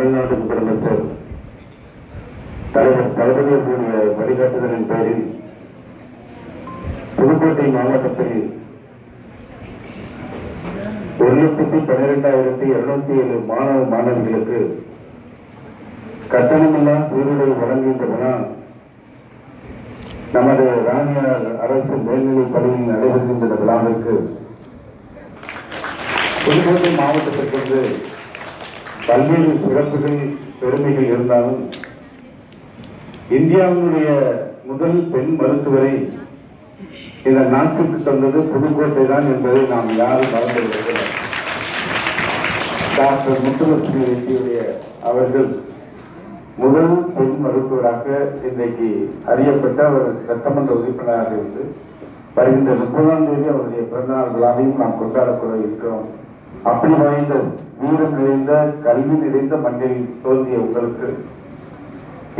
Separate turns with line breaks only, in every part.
தமிழ்நாட்டு முதலமைச்சர் தலைவர் தளபதியுடைய வழிகாட்டுதலின் பேரில் புதுக்கோட்டை மாவட்டத்தில் 1,12,207 மாணவ மாணவிகளுக்கு கட்டணமில்லா சீருடை வழங்குகின்ற நமது ராணியார் அரசு மேல்நிலைப் பள்ளியில் நடைபெறுகின்ற விழாவிற்கு புதுக்கோட்டை மாவட்டத்திற்கு பல்வேறு சிறப்புகள் பெருமைகள் இருந்தாலும் இந்தியாவினுடைய முதல் பெண் மருத்துவரை இந்த நாட்டுக்கு தந்தது புதுக்கோட்டை தான் என்பதை நாம் யாரும் மறந்துவிடுகிறோம். டாக்டர் முத்துலட்சுமி ரெட்டியுடைய அவர்கள் முதல் பெண் மருத்துவராக இன்றைக்கு அறியப்பட்ட அவர் சட்டமன்ற உறுப்பினராக இருந்து வருகின்ற 30ஆம் தேதி அவருடைய பிறந்தநாள் விழாவையும் நாம் கொண்டாடக்கூட இருக்கிறோம். அப்படி வாய்ந்த வீரம் நிறைந்த கல்வி நிறைந்த மண்ணில் தோன்றிய உங்களுக்கு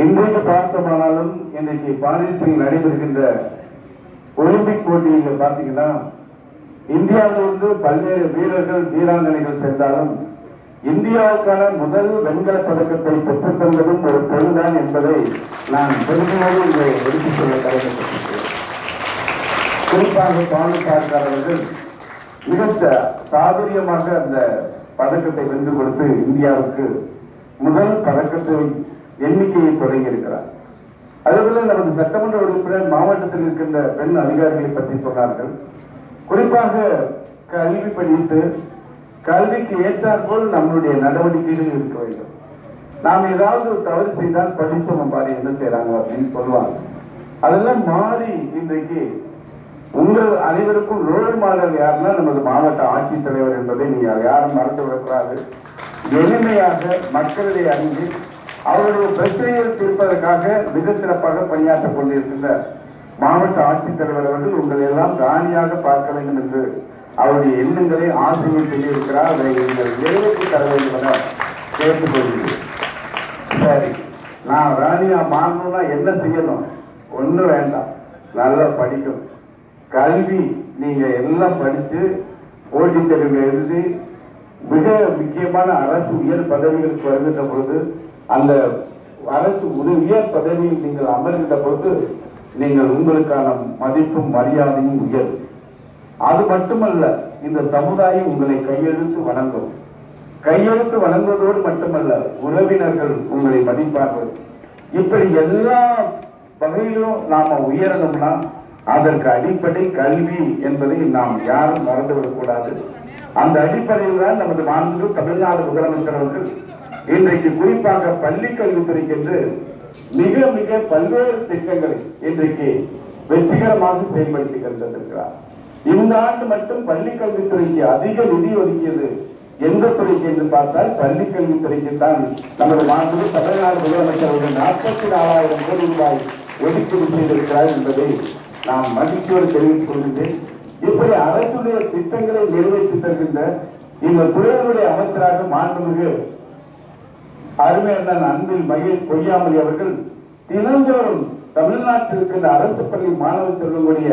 இன்றைக்கு பார்த்தமானாலும் இன்றைக்கு பாரிஸில் நடைபெறுகின்ற ஒலிம்பிக் போட்டியில் பார்த்தீங்கன்னா இந்தியாவிலிருந்து பல்வேறு வீரர்கள் வீராங்கனைகள் சென்றாலும் இந்தியாவுக்கான முதல் வெண்கல பதக்கத்தை பெற்றுத் தந்ததும் ஒரு பெண்தான் என்பதை நான் பெருமையோடு இதை எடுத்துச் சொல்ல கடமைப்பட்டிருக்கிறேன். குறிப்பாக பாலிசார்காரர்கள் மிக சாதுரியமாக அந்த பதக்கத்தை வென்று கொடுத்து இந்தியாவுக்கு முதல் பதக்கத்தை எண்ணிக்கையை தொடங்கி இருக்கிறார். அதேபோல நமது சட்டமன்ற உறுப்பினர் மாவட்டத்தில் இருக்கின்ற பெண் அதிகாரிகளை பற்றி சொன்னார்கள். குறிப்பாக கல்வி படித்து கல்விக்கு ஏற்றாற்போல் நம்மளுடைய நடவடிக்கைகள் இருக்க வேண்டும். நாம் ஏதாவது தவறு செய்தால் படித்தவங்க பாரு என்ன செய்யறாங்க அப்படின்னு சொல்லுவாங்க. அதெல்லாம் மாறி இன்றைக்கு உங்கள் அனைவருக்கும் ரோல் மாடல் யாருன்னா நமது மாவட்ட ஆட்சித்தலைவர் என்பதை நீங்கள் யாரும் மறந்துவிடக்கூடாது. எளிமையாக மக்களிடையே அணுகி அவருடைய பிரச்சனைகள் தீர்ப்பதற்காக மிக சிறப்பாக பணியாற்றிக் கொண்டிருக்கின்ற மாவட்ட ஆட்சித்தலைவர் அவர்கள் உங்களை எல்லாம் ராணியாக பார்க்க வேண்டும் என்று அவருடைய எண்ணங்களை ஆசையை செய்திருக்கிறார். அதை நீங்கள் நிறைவேற்றி தர வேண்டும் என கேட்டுக்கொள்கிறேன். சரி, நான் ராணியா மாறணும்னா என்ன செய்யணும்? ஒன்றும் வேண்டாம், நல்லா படிக்கணும். கல்வி நீங்க எல்லாம் படிச்சு போட்டித் தேர்வில் எழுதி மிக முக்கியமான அரசு உயர் பதவிகளுக்கு வருகின்ற பொழுது அந்த அரசு உயர் பதவியில் நீங்கள் அமர்கின்ற பொழுது நீங்கள் உங்களுக்கான மதிப்பும் மரியாதையும் உயர். அது மட்டுமல்ல, இந்த சமுதாயம் உங்களை கையெழுத்து வணங்கும். கையெழுத்து வணங்குவதோடு மட்டுமல்ல, உறவினர்கள் உங்களை மதிப்பார்கள். இப்படி எல்லா வகையிலும் நாம உயரணும்னா அதற்கு அடிப்படை கல்வி என்பதை நாம் யாரும் மறந்துவிடக்கூடாது. அந்த அடிப்படையில் தான் நமது மாண்பு தமிழ்நாடு முதலமைச்சர் அவர்கள் இன்றைக்கு குறிப்பாக பள்ளி கல்வித்துறைக்கு என்று மிக மிக பல்வேறு திட்டங்களை இன்றைக்கு வெற்றிகரமாக செயல்படுத்தி கொண்டிருக்கிறார். இந்த ஆண்டு மட்டும் பள்ளி கல்வித்துறைக்கு அதிக நிதி ஒதுக்கியது எந்த துறைக்கு என்று பார்த்தால் பள்ளி கல்வித்துறைக்கு தான் நமது மாண்பு தமிழ்நாடு முதலமைச்சர் அவர்கள் 44,000 கோடி ரூபாய் ஒதுக்கீடு செய்திருக்கிறார் என்பதை நாம் மகிழ்ச்சியோடு தெரிவித்துக் கொள்கின்றேன். இப்படி அரசுடைய திட்டங்களை நிறைவேற்றி தருகின்ற இந்த துறையினுடைய அமைச்சராக மாண்புமிகு அருமையான அன்பில் மகேஷ் பொய்யாமொழி அவர்கள் தினந்தோறும் தமிழ்நாட்டில் இருக்கின்ற அரசு பள்ளி மாணவ செல்வங்களுடைய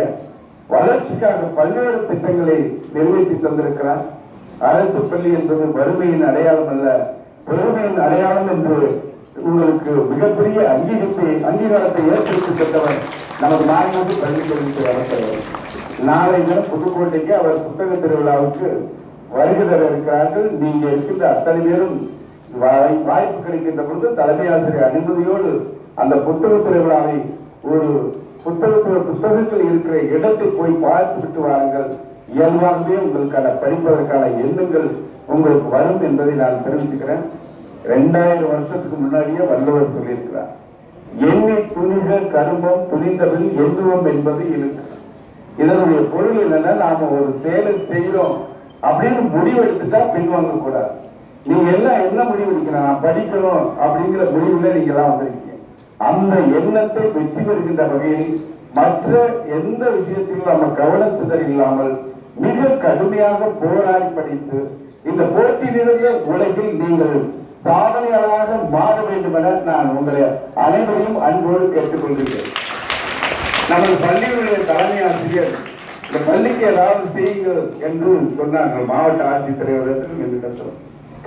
வளர்ச்சிக்காக பல்வேறு திட்டங்களை நிறைவேற்றி தந்திருக்கிறார். அரசு பள்ளி என்பது வறுமையின் அடையாளம் அல்ல, பெருமையின் அடையாளம் என்று உங்களுக்கு மிகப்பெரிய அங்கீகாரத்தை ஏற்படுத்தி தந்தவர் நமது மாநில பள்ளி கல்வித்துறை அமைச்சர். நாளை தினம் புதுக்கோட்டைக்கு அவர் புத்தக திருவிழாவுக்கு வருகை தர இருக்கிறார்கள். நீங்க இருக்கின்ற அத்தனை பேரும் வாய்ப்பு கிடைக்கின்ற பொழுது தலைமை ஆசிரியர் அனுமதியோடு அந்த புத்தக திருவிழாவை ஒரு புத்தகத்தில் இருக்கிற இடத்தை போய் பார்த்து விட்டு வாருங்கள். இயல்பாகவே உங்களுக்கான படிப்பதற்கான எண்ணங்கள் உங்களுக்கு வரும் என்பதை நான் தெரிவித்துக்கிறேன். 2000 வருஷத்துக்கு முன்னாடியே வள்ளுவர் சொல்லியிருக்கிறார், எண்ணி துணிக கருமம் துணிந்தவன் எண்ணுவோம் என்பது இருக்கு. இதனுடைய பொருள் என்னன்னா, நாம ஒரு செயலை செய்யறோம் அப்படின்னு முடிவெடுத்துட்டா பின்வாங்க கூடாது. நீங்க எல்லாம் என்ன முடிவு எடுக்கணும்? நான் படிக்கணும் அப்படிங்கிற முடிவுல நீங்க எல்லாம் வந்திருக்கீங்க. அந்த எண்ணத்தை வெற்றி பெறுகின்ற வகையில் மற்ற எந்த விஷயத்திலும் நம்ம கவனம் சிதறி இல்லாமல் மிக கடுமையாக போராடி படித்து இந்த போட்டி நிறைந்த உலகில் நீங்கள் சாதனையாளராக மாற வேண்டும் என நான் உங்களை அனைவரையும் அன்போடு கேட்டுக்கொள்கிறேன். நமது பள்ளியுடைய தலைமை ஆசிரியர் இந்த பள்ளிக்கு ஏதாவது செய்யுங்கள் என்று சொன்னார்கள். மாவட்ட ஆட்சித்தலைவரிடத்தில்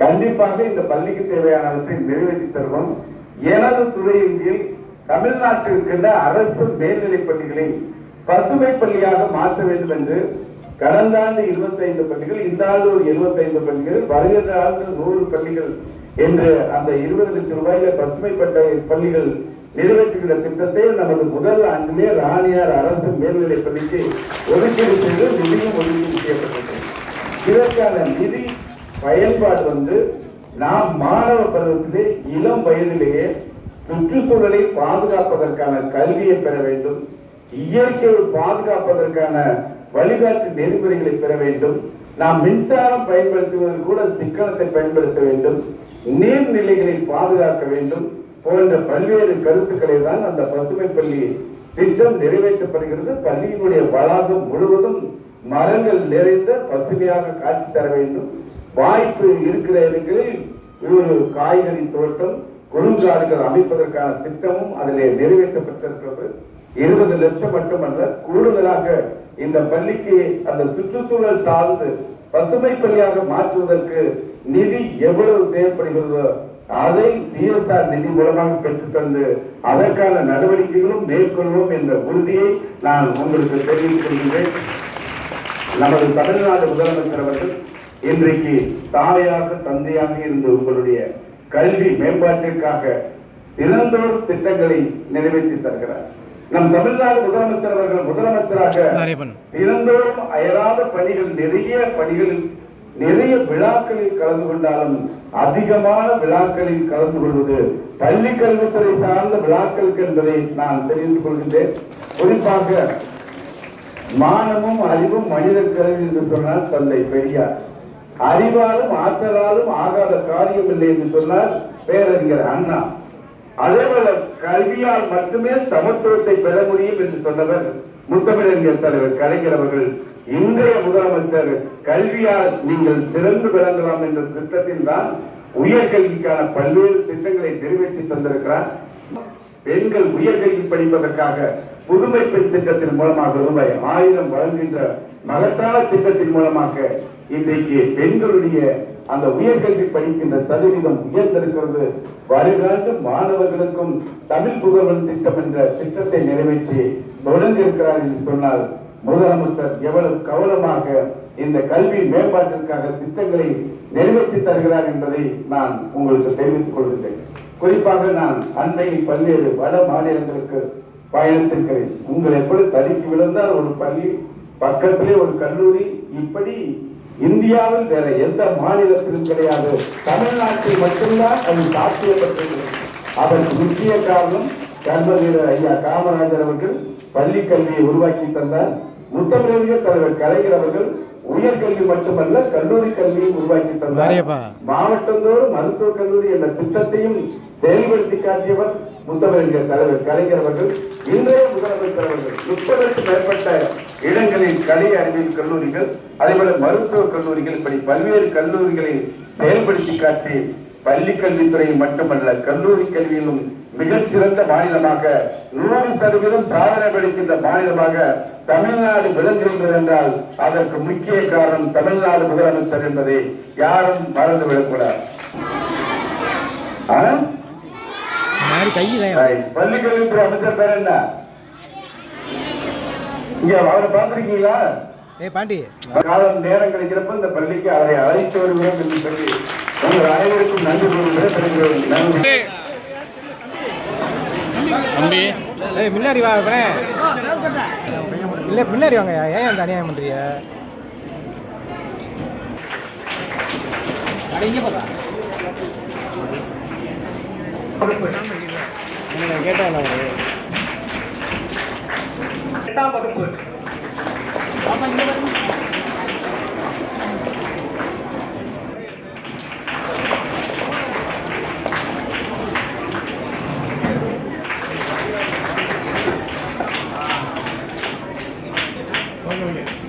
கண்டிப்பாக இந்த பள்ளிக்கு தேவையானவற்றை நிறைவேற்றி தருவோம். எனது துறையின் கீழ் தமிழ்நாட்டில் இருக்கின்ற அரசு மேல்நிலைப் பள்ளிகளை பசுமை பள்ளியாக மாற்ற வேண்டும் என்று கடந்த ஆண்டு 25 பள்ளிகள், இந்த ஆண்டு ஒரு 75 பள்ளிகள், வருகின்ற ஆண்டு 100 பள்ளிகள் என்று அந்த 20 லட்சம் ரூபாயில பசுமை பள்ளிகள் நிறைவேற்றுகிற திட்டத்தை நமது முதல் ஆண்டிலே ராணியார் அரசு மேல்நிலைப் பள்ளிக்கு ஒதுக்கீடு செய்து நிதியும் ஒதுக்கீடு செய்யப்பட்டது. இதற்கான நிதி பயன்பாடு நாம் மாணவ பருவத்திலே இளம் வயதிலேயே சுற்றுச்சூழலை பாதுகாப்பதற்கான கல்வியை பெற வேண்டும், இயற்கையை பாதுகாப்பதற்கான வழிகாட்டு நெறிமுறைகளை பெற வேண்டும், நாம் மின்சாரம் பயன்படுத்துவதில் கூட சிக்கனத்தை பயன்படுத்த வேண்டும், நீர்நிலைகளை பாதுகாக்க வேண்டும் போன்ற பல்வேறு கருத்துக்களை தான் அந்த பசுமை பள்ளி திட்டம் நிறைவேற்றப்படுகிறது. பள்ளியினுடைய வளாகம் முழுவதும் மரங்கள் நிறைந்த பசுமையாக காட்சி தர வேண்டும். வாய்ப்பு இருக்கிற இடங்களில் ஒரு காய்கறி தோட்டம், குறுங்காடுகள் அமைப்பதற்கான திட்டமும் அதிலே நிறைவேற்றப்பட்டிருக்கிறது. 20 லட்சம் மட்டுமல்ல, கூடுதலாக இந்த பள்ளிக்கு அந்த சுற்றுச்சூழல் சார்ந்து பசுமை பள்ளியாக மாற்றுவதற்கு நிதி எவ்வளவு தேவைப்படுகிறதோ அதை CSR நிதி மூலமாக பெற்றுத் தந்து அதற்கான நடவடிக்கைகளும் மேற்கொள்வோம் என்ற உறுதியை நான் உங்களுக்கு தெரிவித்துக் கொள்கிறேன். நமது தமிழ்நாடு முதலமைச்சர் அவர்கள் இன்றைக்கு தாயாக தந்தையாக இருந்து உங்களுடைய கல்வி மேம்பாட்டிற்காக தினந்தோறும் திட்டங்களை நிறைவேற்றி தருகிறார். நம் தமிழ்நாடு முதலமைச்சர் அவர்கள் முதலமைச்சராக தினந்தோறும் அயராத பணிகள், நிறைய விழாக்களில் கலந்து கொண்டாலும் அதிகமான விழாக்களில் கலந்து கொள்வது பள்ளி கல்வித்துறை சார்ந்த விழாக்களுக்கு என்பதை நான் தெரிந்து கொள்கின்றேன். குறிப்பாக மானமும் அறிவும் மனிதர் கல்வி என்று சொன்னால் தந்தை பெரியார், அறிவாலும் ஆற்றலாலும் ஆகாத காரியம் இல்லை என்று சொன்னார் பேரறிஞர் அண்ணா. அதேபோல கல்வியால் மட்டுமே சமத்துவத்தை பெற முடியும் என்று சொன்னவர் முத்தமிழறிஞர் தலைவர் கலைஞர் அவர்கள். இன்றைய முதலமைச்சர் கல்வியால் நீங்கள் சிறந்து விளங்கலாம் என்ற திட்டத்தில் தான் உயர்கல்விக்கான பல்வேறு திட்டங்களை நிறைவேற்றி தந்திருக்கிறார். பெண்கள் உயர்கல்வி படிப்பதற்காக புதுமை பெண் திட்டத்தின் மூலமாக ரூபாய் 1000 வழங்குகின்ற மகத்தான திட்டத்தின் மூலமாக இன்றைக்கு பெண்களுடைய அந்த உயர்கல்வி படிக்கின்ற சதவீதம் உயர்ந்திருக்கிறது. வருகாண்டு மாணவர்களுக்கும் தமிழ் புதல்வன் திட்டம் என்ற திட்டத்தை நிறைவேற்றி தொடங்கி இருக்கிறார் என்று சொன்னால் முதலமைச்சர் எவ்வளவு கவனமாக இந்த கல்வி மேம்பாட்டிற்காக திட்டங்களை நிறைவேற்றி தருகிறார் என்பதை நான் உங்களுக்கு தெரிவித்துக் கொள்கிறேன். குறிப்பாக நான் அண்மையில் பல்வேறு வட மாநிலங்களுக்கு பயணித்திருக்கிறேன். உங்கள் எப்படி தடுக்கி விழுந்தால் ஒரு பள்ளி, பக்கத்திலே ஒரு கல்லூரி, இப்படி இந்தியாவில் வேற எந்த மாநிலத்திலும் கிடையாது. தமிழ்நாட்டில் மட்டும்தான் அது சாத்தியப்பட்டிருக்கிறது. அதற்கு முக்கிய காரணம் கர்மவீரர் ஐயா காமராஜர் அவர்கள் பள்ளி கல்வியை உருவாக்கி தந்தார். முத்தமிழறிஞர் தலைவர் கலைஞர் அவர்கள் உயர்கல்வி மட்டுமல்ல கல்லூரி கல்வியை உருவாக்கி தந்தார். மாவட்டந்தோறும் மருத்துவக் கல்லூரி என்ற திட்டத்தையும் செயல்படுத்தி காட்டியவர் முத்தமிழறிஞர் தலைவர் கலைஞர் அவர்கள். இன்றைய முதலமைச்சர் அவர்கள் 30க்கும் மேற்பட்ட இடங்களில் கலை அறிவியல் கல்லூரிகள், அதேபோல மருத்துவக் கல்லூரிகள், இப்படி பல்வேறு கல்லூரிகளை செயல்படுத்தி காட்டி பள்ளி கல்வித்துறை மட்டுமல்ல கல்லூரி கல்வியிலும் மிகச்சிறந்த மாநிலமாக 100% சாதனை படைக்கின்ற மாநிலமாக தமிழ்நாடு விளங்குகின்றது என்றால் அதற்கு முக்கிய காரணம் தமிழ்நாடு முதலமைச்சர் என்பதை யாரும் மறந்துவிடக்கூடாது. பள்ளி கல்வித்துறை அமைச்சர் பேர் என்ன? இங்க அவரை பார்த்திருக்கீங்களா? காலம் நேரம் கிடைக்கிறப்ப இந்த பள்ளிக்கு அவரை அழைத்து வருகிறோம் என்று சொல்லி உங்கள் அனைவருக்கும் நன்றி கூறுகிறேன்.
முன்னாடி வாங்க, இல்லை பின்னாடி வாங்க. ஏன் அந்த அநியாயம் பண்றீங்க? கேட்டேன்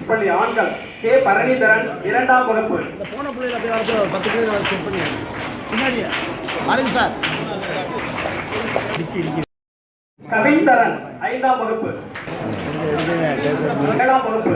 பள்ளி ஆண்கள் கே பரணிதரன் 2ஆம் வகுப்பு.
இந்த போன பிள்ளைகள் அப்படியே வரது 10 பேர் செட் பண்ணி பின்னாடி ஆரஞ்சு சார்.
கவிதரன் 5ஆம் வகுப்பு. 7ஆம் வகுப்பு.